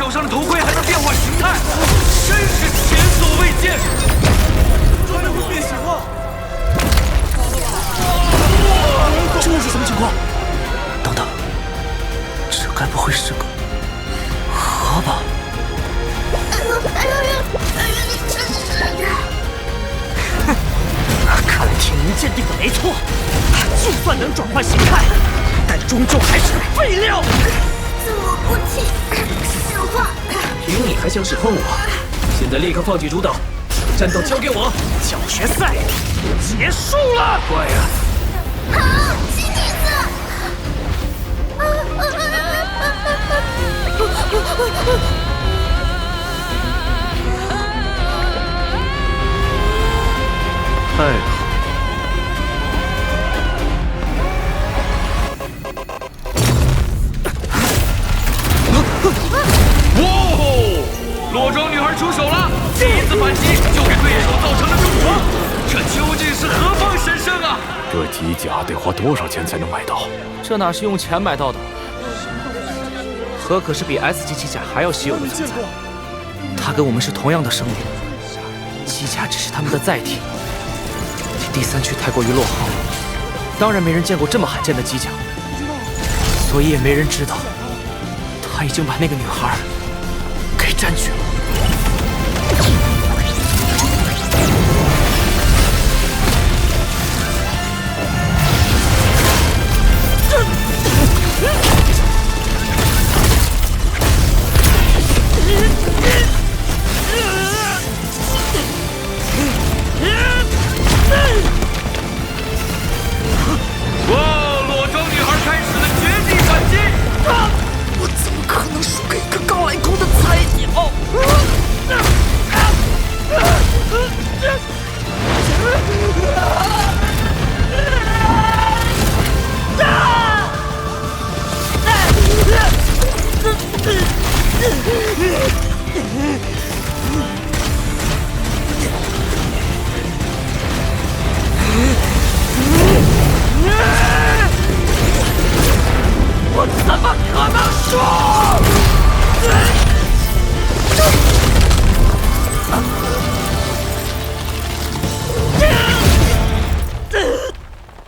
手上的头盔还能变换形态，真是前所未见。专门会变形了！这是什么情况？等等，这该不会是个河吧？看来天明鉴定的没错，就算能转换形态，但终究还是废料。自我不弃，显化。凭你还想使唤我？现在立刻放弃主导，战斗交给我。教学赛结束了。乖呀！好，金妮子。太好。哇哦！裸装女孩出手了，第一次反击就给对手造成了重创，这究竟是何方神圣啊？这机甲得花多少钱才能买到？这哪是用钱买到的？河可是比 S 级机甲还要稀有的存在，它跟我们是同样的生灵，机甲只是他们的载体。第3区太过于落后，当然没人见过这么罕见的机甲，所以也没人知道，他已经把那个女孩给占据了。我怎么可能输给一个刚来空的菜鸟？